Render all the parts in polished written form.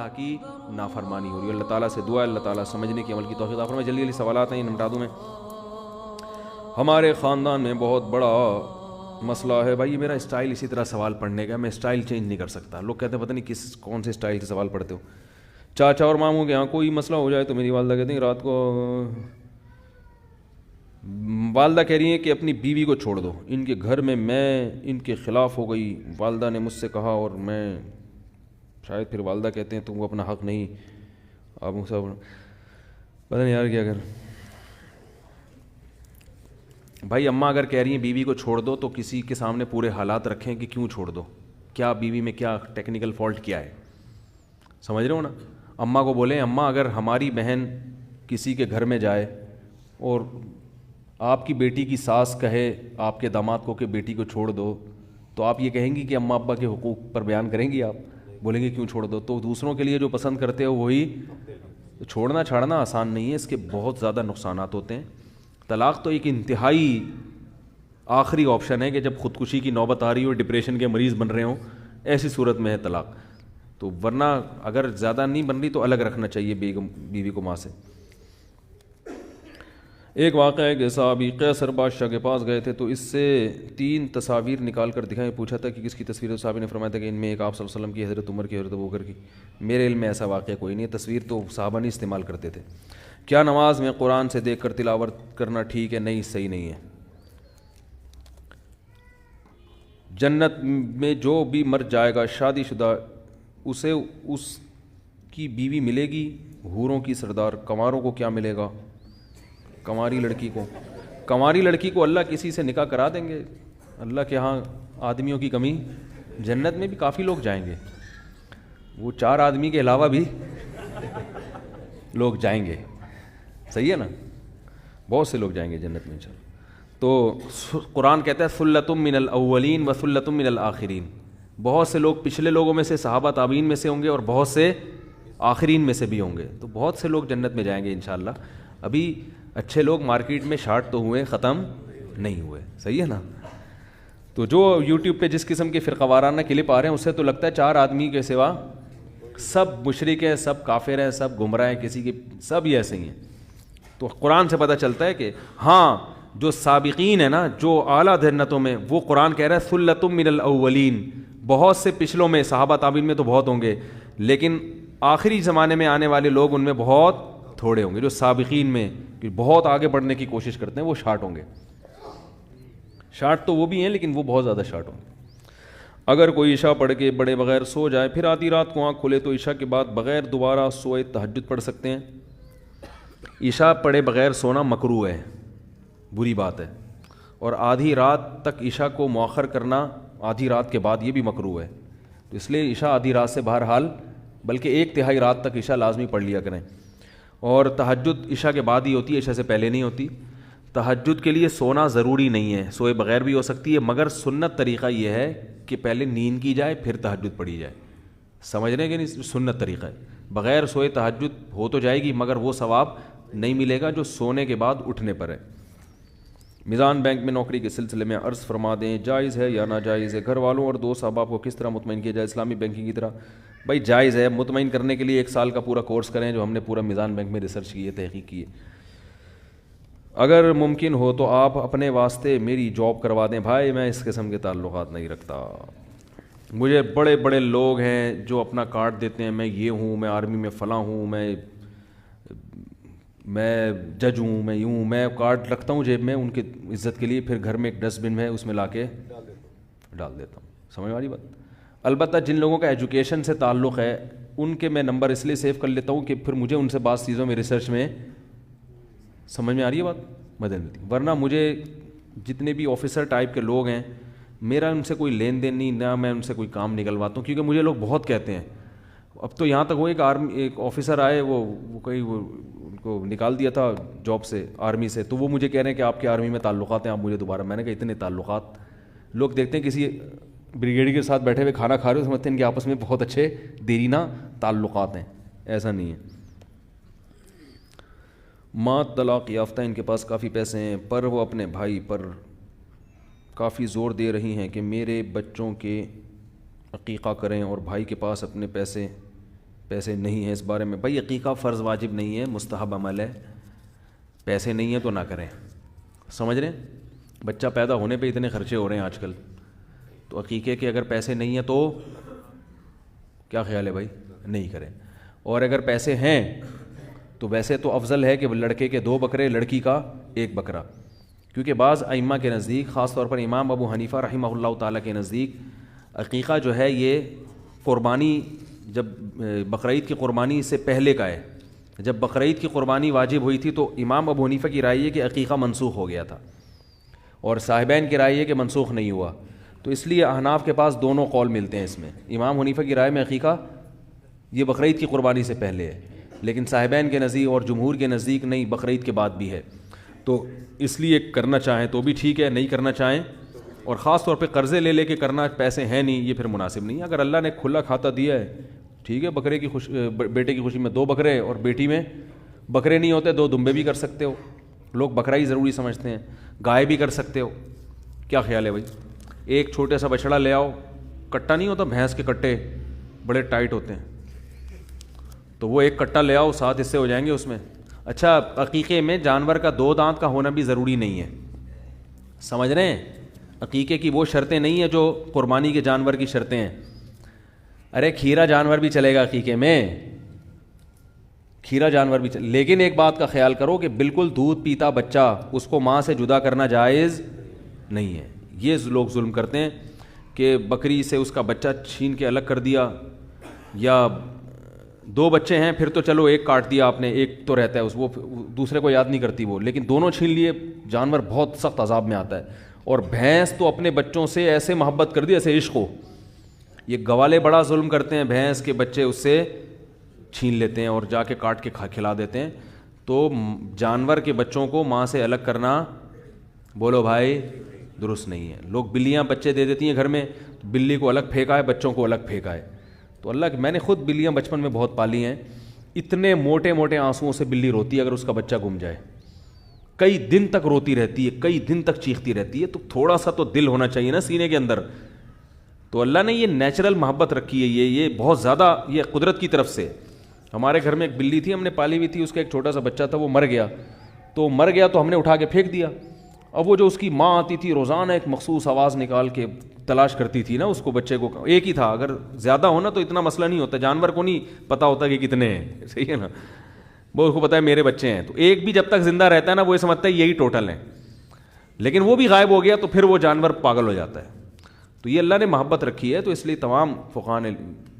اللہ کی نافرمانی ہو رہی ہے. اللہ تعالیٰ سے دعا ہے اللہ تعالیٰ سمجھنے کی عمل کی توفیق عطا فرمائے. جلدی جلدی سوالات ہیں نمٹا دوں میں. ہمارے خاندان میں بہت بڑا مسئلہ ہے. بھائی میرا اسٹائل اسی طرح سوال پڑھنے کا, میں اسٹائل چینج نہیں کر سکتا. لوگ کہتے ہیں پتہ نہیں کون سے اسٹائل سے سوال پڑھتے ہو. چاچا اور ماموں کے یہاں کوئی مسئلہ ہو جائے تو میری والدہ کہتی ہیں رات کو, والدہ کہہ رہی ہیں کہ اپنی بیوی کو چھوڑ دو, ان کے گھر میں ان کے خلاف ہو گئی. والدہ نے مجھ سے کہا اور میں شاید پھر والدہ کہتے ہیں تم کو اپنا حق نہیں, آپ مجھ سے پتہ نہیں یار کیا کر. بھائی اماں اگر کہہ رہی ہیں بیوی کو چھوڑ دو تو کسی کے سامنے پورے حالات رکھیں کہ کیوں چھوڑ دو, کیا بیوی میں کیا ٹیکنیکل فالٹ کیا ہے, سمجھ رہے ہو نا. اماں کو بولیں اماں اگر ہماری بہن کسی کے گھر میں جائے اور آپ کی بیٹی کی ساس کہے آپ کے داماد کو کہ بیٹی کو چھوڑ دو, تو آپ یہ کہیں گی کہ اماں ابا کے حقوق پر بیان کریں گی, آپ بولیں گے کیوں چھوڑ دو. تو دوسروں کے لیے جو پسند کرتے ہو وہی چھوڑنا چھاڑنا آسان نہیں ہے, اس کے بہت زیادہ نقصانات ہوتے ہیں. طلاق تو ایک انتہائی آخری آپشن ہے کہ جب خودکشی کی نوبت آ رہی ہو, ڈپریشن کے مریض بن رہے ہوں, ایسی صورت میں ہے طلاق. تو ورنہ اگر زیادہ نہیں بن رہی تو الگ رکھنا چاہیے بیوی کو ماں سے. ایک واقعہ ہے کہ صحابی قیصر بادشاہ کے پاس گئے تھے تو اس سے 3 تصاویر نکال کر دکھائیں. پوچھا تھا کہ کس کی تصویر ہے. صحابی نے فرمایا تھا کہ ان میں ایک آپ صلی اللہ علیہ وسلم کی, حضرت عمر کی, حضرت ابوبکر کی. میرے علم میں ایسا واقعہ کوئی نہیں ہے. تصویر تو صحابہ نہیں استعمال کرتے تھے. کیا نماز میں قرآن سے دیکھ کر تلاوت کرنا ٹھیک ہے؟ نہیں, صحیح نہیں ہے. جنت میں جو بھی مر جائے گا شادی شدہ اسے اس کی بیوی ملے گی, حوروں کی سردار. کنواروں کو کیا ملے گا؟ کنواری لڑکی کو اللہ کسی سے نکاح کرا دیں گے. اللہ کے ہاں آدمیوں کی کمی, جنت میں بھی کافی لوگ جائیں گے, وہ 4 آدمی کے علاوہ بھی لوگ جائیں گے, صحیح ہے نا, بہت سے لوگ جائیں گے جنت میں انشاءاللہ. تو قرآن کہتا ہے ثلۃ من الاولین و ثلۃ من الآخرین. بہت سے لوگ پچھلے لوگوں میں سے, صحابہ تابعین میں سے ہوں گے, اور بہت سے آخرین میں سے بھی ہوں گے. تو بہت سے لوگ جنت میں جائیں گے انشاءاللہ. ابھی اچھے لوگ مارکیٹ میں شارٹ تو ہوئے, ختم نہیں ہوئے, صحیح ہے نا. تو جو یوٹیوب پہ جس قسم کے فرقہ وارانہ کلپ آ رہے ہیں اس سے تو لگتا ہے 4 آدمی کے سوا سب مشرک ہیں, سب کافر ہیں, سب گمراہ ہیں, کسی کے سب ہی ایسے ہی ہیں. تو قرآن سے پتہ چلتا ہے کہ ہاں جو سابقین ہیں نا, جو اعلیٰ جنتوں میں, وہ قرآن کہہ رہا ہے ثلۃ من الاولین. بہت سے پچھلوں میں, صحابہ تابعین میں تو بہت ہوں گے, لیکن آخری زمانے میں آنے والے لوگ ان میں بہت تھوڑے ہوں گے. جو سابقین میں بہت آگے بڑھنے کی کوشش کرتے ہیں وہ شارٹ ہوں گے. شارٹ تو وہ بھی ہیں لیکن وہ بہت زیادہ شارٹ ہوں گے. اگر کوئی عشاء پڑھ کے بڑے بغیر سو جائے پھر آدھی رات کو آنکھ کھلے تو عشاء کے بعد بغیر دوبارہ سوئے تہجد پڑھ سکتے ہیں؟ عشاء پڑھے بغیر سونا مکروہ ہے, بری بات ہے, اور آدھی رات تک عشاء کو مؤخر کرنا آدھی رات کے بعد یہ بھی مکروہ ہے. تو اس لیے عشاء آدھی رات سے بہرحال بلکہ 1/3 رات تک عشاء لازمی پڑھ لیا کریں. اور تہجد عشاء کے بعد ہی ہوتی ہے, عشاء سے پہلے نہیں ہوتی. تہجد کے لیے سونا ضروری نہیں ہے, سوئے بغیر بھی ہو سکتی ہے, مگر سنت طریقہ یہ ہے کہ پہلے نیند کی جائے پھر تہجد پڑھی جائے. سمجھ رہے ہیں کہ نہیں؟ سنت طریقہ ہے. بغیر سوئے تہجد ہو تو جائے گی مگر وہ ثواب نہیں ملے گا جو سونے کے بعد اٹھنے پر ہے. میزان بینک میں نوکری کے سلسلے میں عرض فرما دیں جائز ہے یا ناجائز ہے؟ گھر والوں اور دوست احباب کو کس طرح مطمئن کیا جائے اسلامی بینکنگ کی طرح؟ بھائی جائز ہے. مطمئن کرنے کے لیے 1 سال کا پورا کورس کریں جو ہم نے پورا میزان بینک میں ریسرچ کی ہے, تحقیق کی ہے. اگر ممکن ہو تو آپ اپنے واسطے میری جاب کروا دیں. بھائی میں اس قسم کے تعلقات نہیں رکھتا. مجھے بڑے بڑے لوگ ہیں جو اپنا کارڈ دیتے ہیں, میں یہ ہوں, میں آرمی میں فلاں ہوں, میں جج ہوں, میں یوں, میں کارڈ رکھتا ہوں جیب میں ان کی عزت کے لیے, پھر گھر میں ایک ڈسٹ بن ہے اس میں لا کے ڈال دیتا ہوں. سمجھ والی بات. البتہ جن لوگوں کا ایجوکیشن سے تعلق ہے ان کے میں نمبر اس لیے سیو کر لیتا ہوں کہ پھر مجھے ان سے بعض چیزوں میں ریسرچ میں سمجھ میں آ رہی ہے بات, مدد ملتی. ورنہ مجھے جتنے بھی آفیسر ٹائپ کے لوگ ہیں میرا ان سے کوئی لین دین نہیں, نہ میں ان سے کوئی کام نکلواتا ہوں, کیونکہ مجھے لوگ بہت کہتے ہیں. اب تو یہاں تک وہ ایک آفیسر آئے, وہ ان کو نکال دیا تھا جاب سے, آرمی سے, تو وہ مجھے کہہ رہے ہیں کہ آپ کے آرمی میں تعلقات ہیں, آپ مجھے دوبارہ. میں نے کہا اتنے تعلقات, لوگ دیکھتے ہیں کسی بریگیڈ کے ساتھ بیٹھے ہوئے کھانا کھا رہے ہو, سمجھتے ہیں کہ آپس میں بہت اچھے دیرینہ تعلقات ہیں. ایسا نہیں ہے. ماں طلاق یافتہ, ان کے پاس کافی پیسے ہیں پر وہ اپنے بھائی پر کافی زور دے رہی ہیں کہ میرے بچوں کے عقیقہ کریں اور بھائی کے پاس اپنے پیسے پیسے نہیں ہیں اس بارے میں. بھائی عقیقہ فرض واجب نہیں ہے, مستحب عمل ہے. پیسے نہیں ہیں تو نہ کریں. سمجھ رہے ہیں؟ بچہ پیدا ہونے پہ اتنے خرچے ہو رہے ہیں آج کل, تو عقیقے کے اگر پیسے نہیں ہیں تو کیا خیال ہے بھائی؟ نہیں کریں. اور اگر پیسے ہیں تو ویسے تو افضل ہے کہ لڑکے کے 2 بکرے, لڑکی کا 1 بکرا, کیونکہ بعض ائمہ کے نزدیک, خاص طور پر امام ابو حنیفہ رحمہ اللہ تعالیٰ کے نزدیک, عقیقہ جو ہے یہ قربانی جب بقرعید کی قربانی سے پہلے کا ہے. جب بقرعید کی قربانی واجب ہوئی تھی تو امام ابو حنیفہ کی رائے ہے کہ عقیقہ منسوخ ہو گیا تھا, اور صاحبین کی رائے ہے کہ منسوخ نہیں ہوا. تو اس لیے احناف کے پاس دونوں قول ملتے ہیں اس میں. امام حنیفہ کی رائے میں عقیقہ یہ بقرعید کی قربانی سے پہلے ہے, لیکن صاحبین کے نزدیک اور جمہور کے نزدیک نہیں, بقرعید کے بعد بھی ہے. تو اس لیے کرنا چاہیں تو بھی ٹھیک ہے, نہیں کرنا چاہیں, اور خاص طور پہ قرضے لے لے کے کرنا, پیسے ہیں نہیں, یہ پھر مناسب نہیں. اگر اللہ نے کھلا کھاتا دیا ہے ٹھیک ہے, بکرے کی بیٹے کی خوشی میں 2 بکرے, اور بیٹی میں بکرے نہیں ہوتے 2 دمبے بھی کر سکتے ہو. لوگ بکرا ہی ضروری سمجھتے ہیں, گائے بھی کر سکتے ہو. کیا خیال ہے بھائی؟ ایک چھوٹے سا بچڑا لے آؤ, کٹا نہیں ہوتا, بھینس کے کٹے بڑے ٹائٹ ہوتے ہیں, تو وہ ایک کٹا لے آؤ, 7 حصے ہو جائیں گے اس میں. اچھا, عقیقے میں جانور کا 2 دانت کا ہونا بھی ضروری نہیں ہے. سمجھ رہے ہیں؟ عقیقے کی وہ شرطیں نہیں ہیں جو قربانی کے جانور کی شرطیں ہیں. ارے کھیرا جانور بھی چلے گا عقیقے میں, کھیرا جانور بھی لیکن ایک بات کا خیال کرو کہ بالکل دودھ پیتا بچہ, اس کو ماں سے جدا کرنا جائز نہیں ہے. یہ لوگ ظلم کرتے ہیں کہ بکری سے اس کا بچہ چھین کے الگ کر دیا, یا 2 بچے ہیں پھر تو چلو 1 کاٹ دیا آپ نے, 1 تو رہتا ہے, وہ دوسرے کو یاد نہیں کرتی وہ, لیکن دونوں چھین لیے, جانور بہت سخت عذاب میں آتا ہے. اور بھینس تو اپنے بچوں سے ایسے محبت کر دی ایسے عشق ہو. یہ گوالے بڑا ظلم کرتے ہیں, بھینس کے بچے اس سے چھین لیتے ہیں اور جا کے کاٹ کے کھلا دیتے ہیں. تو جانور کے بچوں کو ماں سے الگ کرنا, بولو بھائی, درست نہیں ہے. لوگ بلیاں بچے دے دیتی ہیں گھر میں, بلی کو الگ پھینکا ہے, بچوں کو الگ پھینکا ہے. تو اللہ کہ میں نے خود بلیاں بچپن میں بہت پالی ہیں, اتنے موٹے موٹے آنسوؤں سے بلی روتی ہے اگر اس کا بچہ گم جائے, کئی دن تک روتی رہتی ہے, کئی دن تک چیختی رہتی ہے. تو تھوڑا سا تو دل ہونا چاہیے نا سینے کے اندر. تو اللہ نے یہ نیچرل محبت رکھی ہے, یہ بہت زیادہ, یہ قدرت کی طرف سے. ہمارے گھر میں ایک بلی تھی, ہم نے پالی ہوئی تھی, اس کا ایک چھوٹا سا بچہ تھا, وہ مر گیا. تو ہم نے اٹھا کے پھینک دیا. اب وہ جو اس کی ماں آتی تھی روزانہ ایک مخصوص آواز نکال کے تلاش کرتی تھی نا اس کو, بچے کو, ایک ہی تھا, اگر زیادہ ہونا تو اتنا مسئلہ نہیں ہوتا, جانور کو نہیں پتہ ہوتا کہ کتنے ہیں, صحیح ہے نا, وہ اس کو پتہ ہے میرے بچے ہیں. تو ایک بھی جب تک زندہ رہتا ہے نا وہ یہ سمجھتا ہے یہی ٹوٹل ہیں, لیکن وہ بھی غائب ہو گیا تو پھر وہ جانور پاگل ہو جاتا ہے. تو یہ اللہ نے محبت رکھی ہے, تو اس لیے تمام فقہاء نے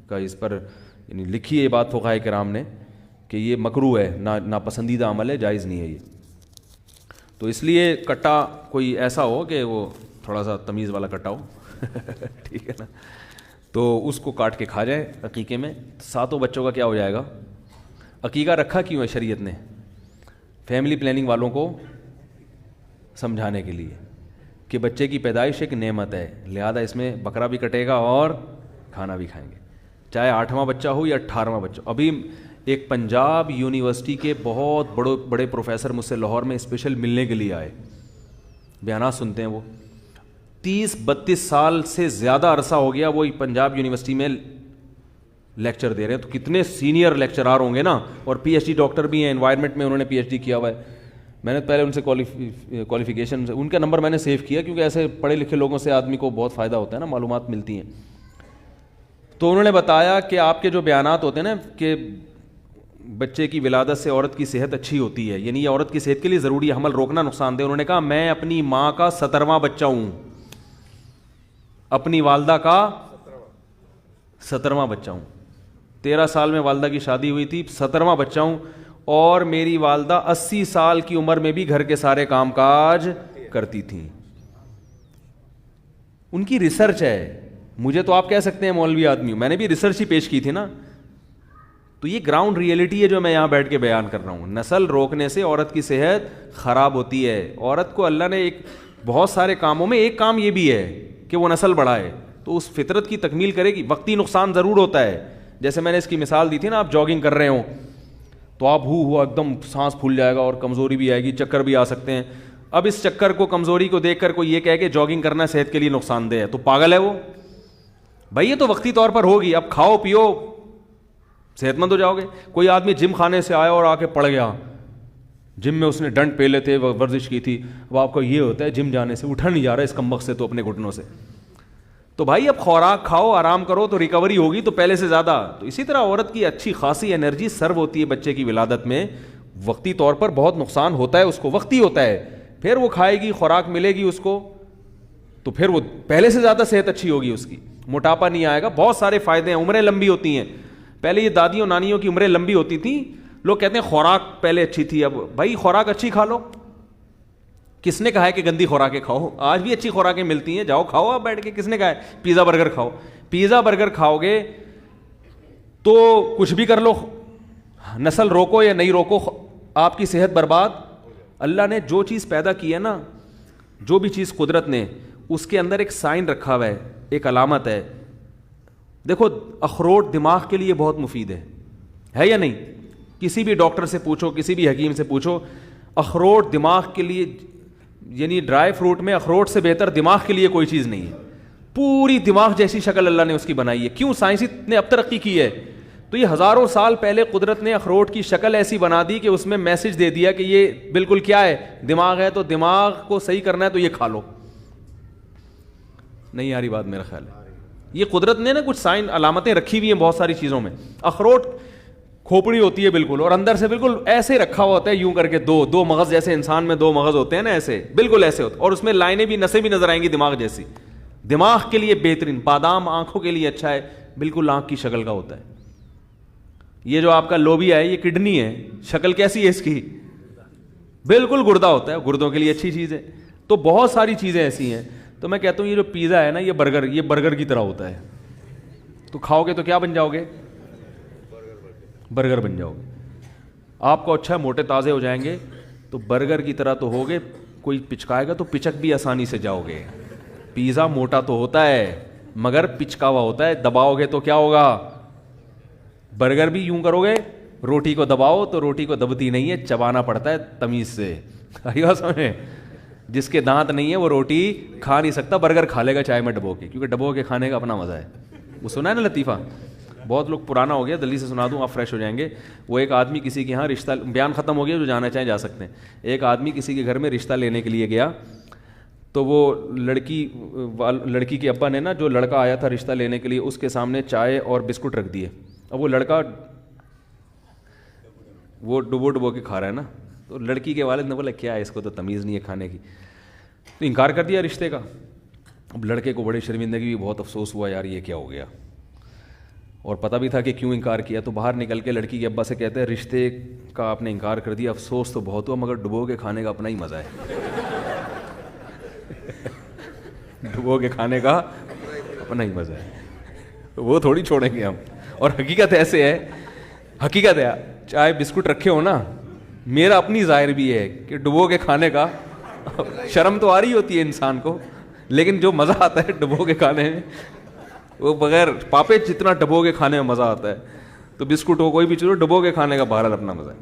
کا اس پر یعنی لکھی ہے یہ بات فقہاء کرام نے کہ یہ مکروہ ہے, ناپسندیدہ عمل ہے, جائز نہیں ہے یہ. تو اس لیے کٹا کوئی ایسا ہو کہ وہ تھوڑا سا تمیز والا کٹا ہو ٹھیک ہے نا, تو اس کو کاٹ کے کھا جائے عقیقے میں. 7 بچوں کا کیا ہو جائے گا. عقیقہ رکھا کیوں ہے شریعت نے؟ فیملی پلاننگ والوں کو سمجھانے کے لیے کہ بچے کی پیدائش ایک نعمت ہے, لہذا اس میں بکرا بھی کٹے گا اور کھانا بھی کھائیں گے, چاہے 8واں بچہ ہو یا 18واں بچہ. ابھی ایک پنجاب یونیورسٹی کے بہت بڑے پروفیسر مجھ سے لاہور میں اسپیشل ملنے کے لیے آئے, بیانات سنتے ہیں. وہ 30-32 سال سے زیادہ عرصہ ہو گیا وہ پنجاب یونیورسٹی میں لیکچر دے رہے ہیں. تو کتنے سینئر لیکچرار ہوں گے نا, اور پی ایچ ڈی ڈاکٹر بھی ہیں, انوائرمنٹ میں انہوں نے پی ایچ ڈی کیا ہوا ہے. میں نے پہلے ان سے کوالیفیکیشن, ان کا نمبر میں نے سیو کیا کیونکہ ایسے پڑھے لکھے لوگوں سے آدمی کو بہت فائدہ ہوتا ہے نا, معلومات ملتی ہیں. تو انہوں نے بتایا کہ آپ کے جو بیانات ہوتے ہیں نا کہ بچے کی ولادت سے عورت کی صحت اچھی ہوتی ہے, یعنی یہ عورت کی صحت کے لیے ضروری ہے, حمل روکنا نقصان دہ. انہوں نے کہا میں اپنی ماں کا 17واں بچہ ہوں, اپنی والدہ کا 17واں بچہ ہوں. 13 سال میں والدہ کی شادی ہوئی تھی, 17واں بچہ ہوں, اور میری والدہ 80 سال کی عمر میں بھی گھر کے سارے کام کاج کرتی تھیں. ان کی ریسرچ ہے. مجھے تو آپ کہہ سکتے ہیں مولوی آدمی ہوں, میں نے بھی ریسرچ ہی پیش کی تھی نا. تو یہ گراؤنڈ ریئلٹی ہے جو میں یہاں بیٹھ کے بیان کر رہا ہوں. نسل روکنے سے عورت کی صحت خراب ہوتی ہے. عورت کو اللہ نے ایک بہت سارے کاموں میں ایک کام یہ بھی ہے کہ وہ نسل بڑھائے, تو اس فطرت کی تکمیل کرے گی. وقتی نقصان ضرور ہوتا ہے, جیسے میں نے اس کی مثال دی تھی نا, آپ جاگنگ کر رہے ہوں تو آپ ہوا ایک دم سانس پھول جائے گا اور کمزوری بھی آئے گی, چکر بھی آ سکتے ہیں. اب اس چکر کو, کمزوری کو دیکھ کر کوئی یہ کہے کہ جاگنگ کرنا صحت کے لیے نقصان دہ ہے, تو پاگل ہے وہ. بھائی یہ تو وقتی طور پر ہوگی, اب کھاؤ پیو صحت مند ہو جاؤ گے. کوئی آدمی جم خانے سے آیا اور آ کے پڑ گیا, جم میں اس نے ڈنڈ پیلے تھے, ورزش کی تھی, اب آپ کو یہ ہوتا ہے جم جانے سے اٹھا نہیں جا رہا اس کمبخت سے تو اپنے گھٹنوں سے, تو بھائی اب خوراک کھاؤ, آرام کرو تو ریکوری ہوگی تو پہلے سے زیادہ. تو اسی طرح عورت کی اچھی خاصی انرجی سرو ہوتی ہے بچے کی ولادت میں, وقتی طور پر بہت نقصان ہوتا ہے اس کو, وقتی ہوتا ہے, پھر وہ کھائے گی, خوراک ملے گی اس کو, تو پھر وہ پہلے سے زیادہ صحت اچھی ہوگی اس کی, موٹاپا نہیں آئے گا, بہت سارے فائدے ہیں, عمریں لمبی ہوتی ہیں. پہلے یہ دادیوں نانیوں کی عمریں لمبی ہوتی تھیں, لوگ کہتے ہیں خوراک پہلے اچھی تھی, اب بھائی خوراک اچھی کھا لو, کس نے کہا ہے کہ گندی خوراکیں کھاؤ؟ آج بھی اچھی خوراکیں ملتی ہیں, جاؤ کھاؤ آپ بیٹھ کے. کس نے کہا ہے پیزا برگر کھاؤ؟ پیزا برگر کھاؤ گے تو کچھ بھی کر لو, نسل روکو یا نہیں روکو, آپ کی صحت برباد. اللہ نے جو چیز پیدا کی ہے نا, جو بھی چیز قدرت نے, اس کے اندر ایک سائن رکھا ہوا ہے, ایک علامت ہے. دیکھو اخروٹ دماغ کے لیے بہت مفید ہے یا نہیں؟ کسی بھی ڈاکٹر سے پوچھو, کسی بھی حکیم سے پوچھو, اخروٹ دماغ کے لیے, یعنی ڈرائی فروٹ میں اخروٹ سے بہتر دماغ کے لیے کوئی چیز نہیں ہے. پوری دماغ جیسی شکل اللہ نے اس کی بنائی ہے. کیوں؟ سائنسی نے اب ترقی کی ہے, تو یہ ہزاروں سال پہلے قدرت نے اخروٹ کی شکل ایسی بنا دی کہ اس میں میسج دے دیا کہ یہ بالکل کیا ہے, دماغ ہے, تو دماغ کو صحیح کرنا ہے تو یہ کھا لو. نہیں آ رہی بات میرا خیال ہے؟ یہ قدرت نے نا کچھ سائن علامتیں رکھی ہوئی ہیں بہت ساری چیزوں میں. اخروٹ کھوپڑی ہوتی ہے بالکل, اور اندر سے بالکل ایسے رکھا ہوا ہوتا ہے یوں کر کے, دو مغز جیسے انسان میں دو مغز ہوتے ہیں نا, ایسے بالکل ایسے ہوتے, اور اس میں لائنیں بھی, نسیں بھی نظر آئیں گی دماغ جیسی. دماغ کے لیے بہترین. بادام آنکھوں کے لیے اچھا ہے, بالکل آنکھ کی شکل کا ہوتا ہے. یہ جو آپ کا لوبیا ہے یہ کڈنی ہے, شکل کیسی ہے اس کی؟ بالکل گردہ ہوتا ہے, گردوں کے لیے اچھی چیز ہے. تو بہت ساری چیزیں ایسی ہیں. تو میں کہتا ہوں یہ جو پیزا ہے نا, یہ برگر کی طرح ہوتا ہے. تو کھاؤ گے تو کیا بن جاؤ گے؟ برگر بن جاؤ گے. آپ کو اچھا موٹے تازے ہو جائیں گے تو برگر کی طرح تو ہوگے, کوئی پچکائے گا تو پچک بھی آسانی سے جاؤ گے. پیزا موٹا تو ہوتا ہے مگر پچکا ہوا ہوتا ہے, دباؤ گے تو کیا ہوگا؟ برگر بھی یوں کرو گے, روٹی کو دباؤ تو روٹی کو دبتی نہیں ہے, چبانا پڑتا ہے تمیز سے. سمجھے؟ جس کے دانت نہیں ہے وہ روٹی کھا نہیں سکتا, برگر کھا لے گا چائے میں ڈبو کے, کیونکہ ڈبو کے کھانے کا اپنا مزہ ہے. وہ سنا ہے نا لطیفہ, بہت لوگ پرانا ہو گیا, جلدی سے سنا دوں آپ فریش ہو جائیں گے. وہ ایک آدمی کسی کے یہاں رشتہ, بیان ختم ہو گیا, جو جانا چاہیں جا سکتے ہیں. ایک آدمی کسی کے گھر میں رشتہ لینے کے لیے گیا, تو وہ لڑکی کے ابا نے نا, جو لڑکا آیا تھا رشتہ لینے کے لیے, اس کے سامنے چائے اور بسکٹ رکھ دیے. اب وہ لڑکا وہ ڈبو کے کھا رہا ہے نا, تو لڑکی کے والد نے بولا کیا ہے, اس کو تو تمیز نہیں ہے کھانے کی, تو انکار کر دیا رشتے کا. اب لڑکے کو بڑی شرمندگی بھی, بہت افسوس ہوا, یار یہ کیا ہو گیا, اور پتہ بھی تھا کہ کیوں انکار کیا. تو باہر نکل کے لڑکی کے ابا سے کہتے ہیں رشتے کا آپ نے انکار کر دیا, افسوس تو بہت ہوا, مگر ڈبو کے کھانے کا اپنا ہی مزہ ہے. ڈبو کے کھانے کا اپنا ہی مزہ ہے, وہ تھوڑی چھوڑیں گے ہم. اور حقیقت ایسے ہے, حقیقت ہے, چائے بسکٹ رکھے ہو نا, میرا اپنی ظاہر بھی ہے کہ ڈبو کے کھانے کا شرم تو آ رہی ہوتی ہے انسان کو, لیکن جو مزہ آتا ہے ڈبو کے کھانے میں, وہ بغیر پاپے جتنا ڈبو کے کھانے میں مزہ آتا ہے. تو بسکٹ ہو کوئی بھی چیز ہو, ڈبو کے کھانے کا بہرحال اپنا مزہ ہے.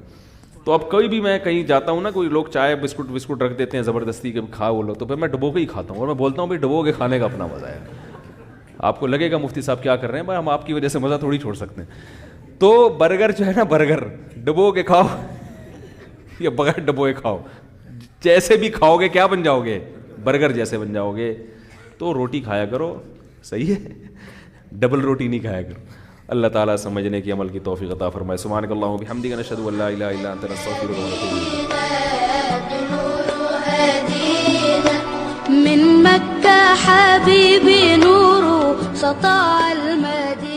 تو اب کوئی بھی, میں کہیں جاتا ہوں نا, کوئی لوگ چائے بسکٹ رکھ دیتے ہیں زبردستی کے کھا وہ لو, تو پھر میں ڈبو کے ہی کھاتا ہوں, اور میں بولتا ہوں بھائی ڈبو کے کھانے کا اپنا مزہ ہے. آپ کو لگے گا مفتی صاحب کیا کر رہے ہیں, بھائی ہم آپ کی وجہ سے مزہ تھوڑی چھوڑ سکتے ہیں. تو برگر جو ہے نا, برگر ڈبو کے کھاؤ یا بغیر ڈبو کے کھاؤ, جیسے بھی کھاؤ گے کیا بن جاؤ گے, برگر جیسے بن جاؤ گے. تو روٹی کھایا کرو, صحیح ہے, ڈبل روٹی نہیں کھایا کرو. اللہ تعالیٰ سمجھنے کی عمل کی توفیق عطا فرمائے. سبحانک اللہم و بحمدک, نشہد ان لا الہ الا انت, نستغفرک ونتوب الیک. من مكة حبيبي نور سطع المدينة.